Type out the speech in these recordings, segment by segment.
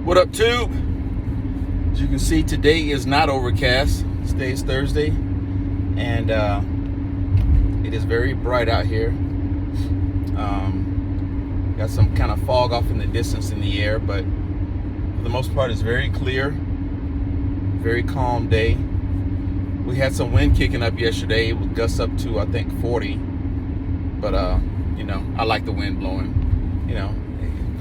What up, Tube? As you can see, today is not overcast. Today is Thursday, and it is very bright out here. Got some kind of fog off in the distance in the air, but for the most part, it's very clear. Very calm day. We had some wind kicking up yesterday. It was gusts up to, I think, 40. But I like the wind blowing.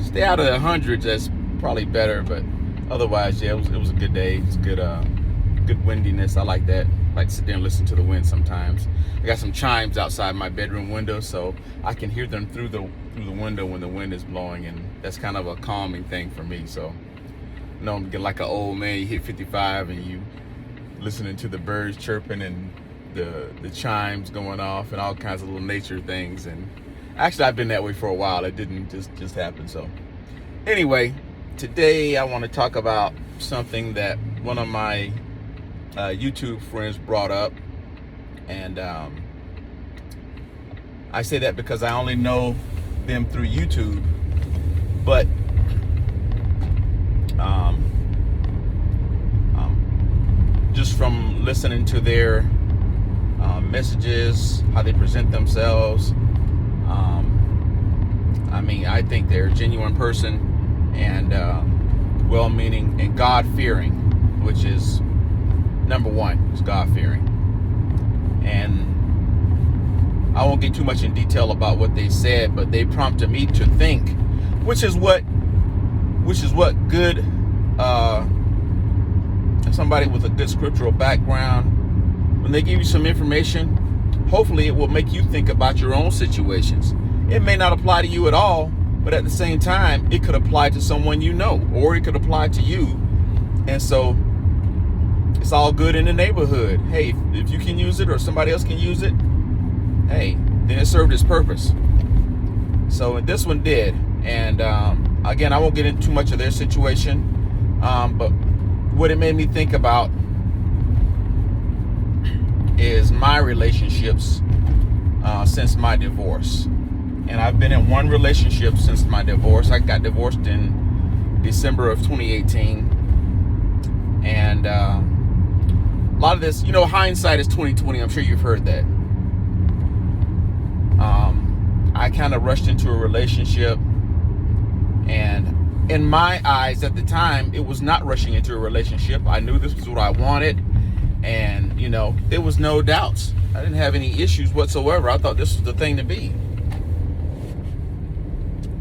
Stay out of the hundreds. That's probably better. But otherwise, yeah, it was a good day. It's good windiness. I like that. I like to sit there and listen to the wind sometimes. I got some chimes outside my bedroom window, so I can hear them through the window when the wind is blowing, and that's kind of a calming thing for me. So, I'm get like an old man. You hit 55 and you listening to the birds chirping and the chimes going off and all kinds of little nature things. And actually, I've been that way for a while. It didn't just happen. So anyway, today I want to talk about something that one of my YouTube friends brought up, and I say that because I only know them through YouTube, but just from listening to their messages, how they present themselves, I think they're a genuine person and well-meaning and God-fearing, which is number one, is God-fearing. And I won't get too much in detail about what they said, but they prompted me to think, which is what good somebody with a good scriptural background, when they give you some information, hopefully it will make you think about your own situations. It may not apply to you at all, but at the same time, it could apply to someone you know, or it could apply to you. And so it's all good in the neighborhood. Hey, if you can use it or somebody else can use it, hey, then it served its purpose. So this one did. And again, I won't get into too much of their situation, but what it made me think about is my relationships since my divorce. And I've been in one relationship since my divorce. I got divorced in December of 2018. And a lot of this, hindsight is 2020. I'm sure you've heard that. I kind of rushed into a relationship, and in my eyes at the time, it was not rushing into a relationship. I knew this was what I wanted, and there was no doubts. I didn't have any issues whatsoever. I thought this was the thing to be.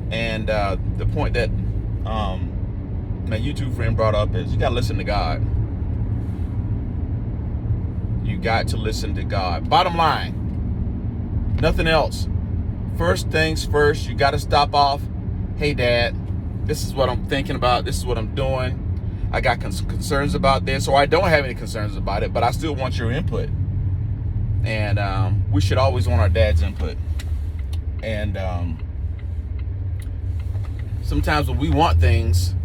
And the point that my YouTube friend brought up is you got to listen to God. You got to listen to God. Bottom line, nothing else. First things first, you got to stop off. Hey, Dad, this is what I'm thinking about. This is what I'm doing. I got concerns about this, or I don't have any concerns about it, but I still want your input. And we should always want our dad's input. And sometimes when we want things,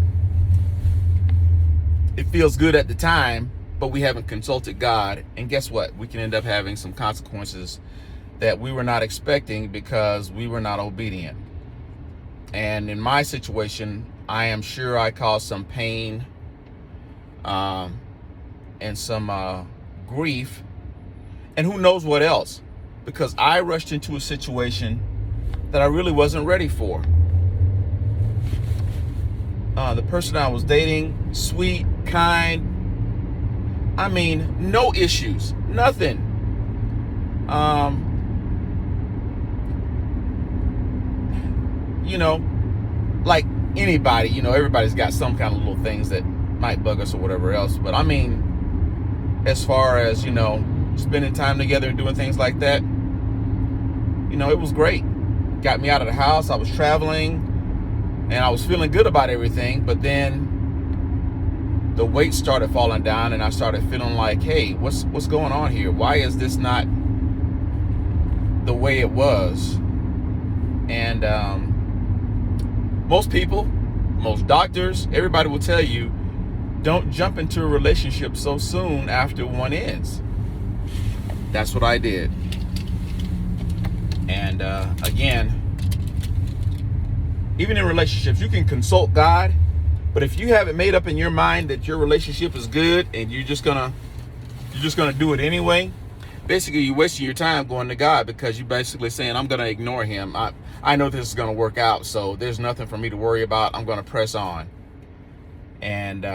it feels good at the time, but we haven't consulted God. And guess what? We can end up having some consequences that we were not expecting because we were not obedient. And in my situation, I am sure I caused some pain and some grief, and who knows what else, because I rushed into a situation that I really wasn't ready for. The person I was dating, sweet, kind, no issues, nothing. Like anybody, everybody's got some kind of little things that might bug us or whatever else. But as far as, spending time together and doing things like that, it was great. Got me out of the house. I was traveling and I was feeling good about everything. But then the weight started falling down and I started feeling like, hey, what's going on here? Why is this not the way it was? And most people, most doctors, everybody will tell you, don't jump into a relationship so soon after one ends. That's what I did. And again, even in relationships, you can consult God, But if you have it made up in your mind that your relationship is good and you're just gonna do it anyway, basically you're wasting your time going to God, because you're basically saying, I'm gonna ignore him. I know this is gonna work out, so there's nothing for me to worry about. I'm gonna press on. And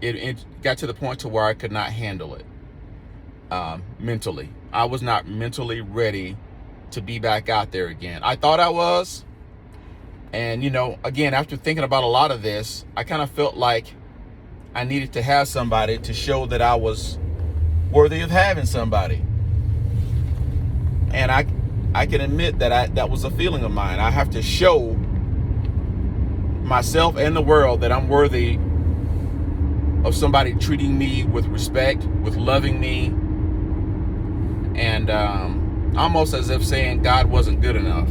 it got to the point to where I could not handle it mentally. I was not mentally ready to be back out there again. I thought I was. And, you know, again, after thinking about a lot of this, I kind of felt like I needed to have somebody to show that I was worthy of having somebody. And I can admit that that was a feeling of mine. I have to show myself and the world that I'm worthy of somebody treating me with respect, with loving me, and almost as if saying God wasn't good enough,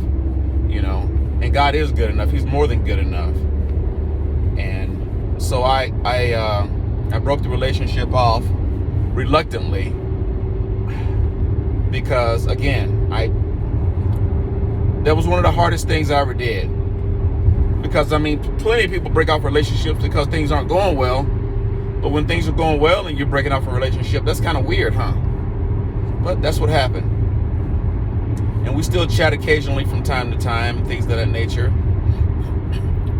you know. And God is good enough. He's more than good enough. And so I broke the relationship off reluctantly, because again, that was one of the hardest things I ever did. Because I mean, plenty of people break off relationships because things aren't going well. But when things are going well and you're breaking off a relationship, that's kind of weird, huh? But that's what happened. And we still chat occasionally from time to time, things of that nature.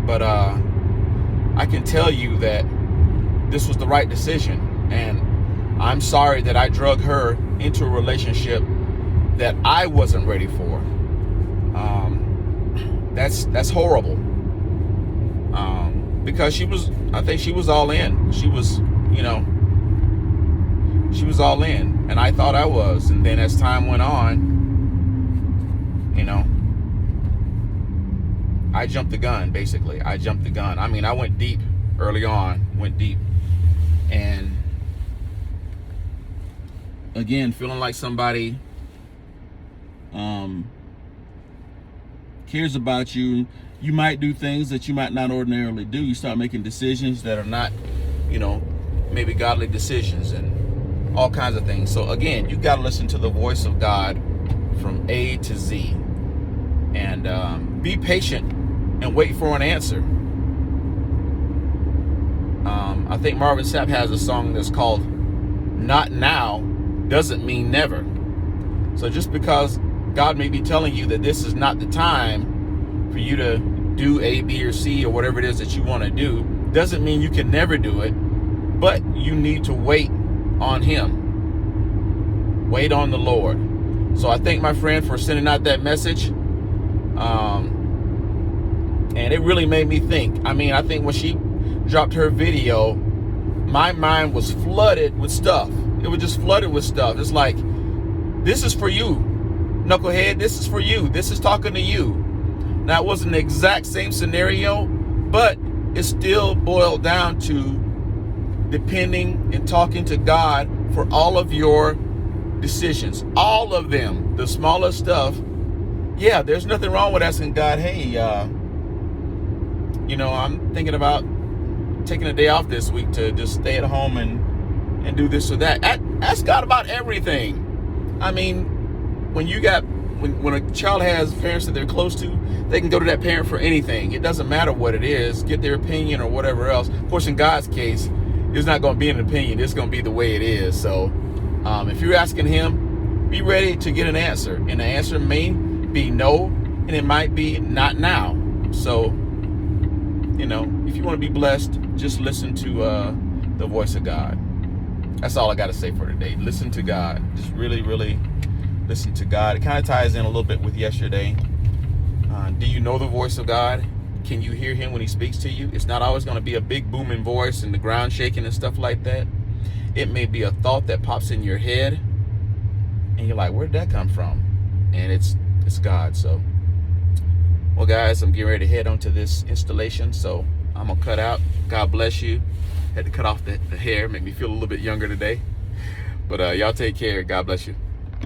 But I can tell you that this was the right decision. And I'm sorry that I drug her into a relationship that I wasn't ready for. That's horrible. Because I think she was all in. She was all in. And I thought I was. And then as time went on, I jumped the gun, basically. I jumped the gun. I mean, I went deep early on, and again, feeling like somebody cares about you. You might do things that you might not ordinarily do. You start making decisions that are not, maybe godly decisions and all kinds of things. So again, you got to listen to the voice of God from A to Z, and be patient and wait for an answer. I think Marvin Sapp has a song that's called "Not Now" doesn't mean never. So just because God may be telling you that this is not the time for you to do A, B, or C, or whatever it is that you want to do, doesn't mean you can never do it. But you need to wait on him. Wait on the Lord. So I thank my friend for sending out that message. And it really made me think. I mean, I think when she dropped her video, my mind was flooded with stuff. It was just flooded with stuff. It's like, this is for you, knucklehead. This is for you. This is talking to you. Now, it wasn't the exact same scenario, but it still boiled down to depending and talking to God for all of your decisions. All of them. The smallest stuff. Yeah, there's nothing wrong with asking God, hey, I'm thinking about taking a day off this week to just stay at home and do this or that. Ask God about everything. I mean, when a child has parents that they're close to, they can go to that parent for anything. It doesn't matter what it is, get their opinion or whatever else. Of course, in God's case, it's not going to be an opinion. It's going to be the way it is. So if you're asking him, be ready to get an answer. And the answer may be no, and it might be not now. So, if you want to be blessed, just listen to the voice of God. That's all I got to say for today. Listen to God. Just really, really listen to God. It kind of ties in a little bit with yesterday. Do you know the voice of God? Can you hear him when he speaks to you? It's not always going to be a big booming voice and the ground shaking and stuff like that. It may be a thought that pops in your head and you're like, where did that come from? And it's God. So, well, guys, I'm getting ready to head onto this installation, so I'm gonna cut out. God bless you. Had to cut off the hair, make me feel a little bit younger today. But y'all take care. God bless you.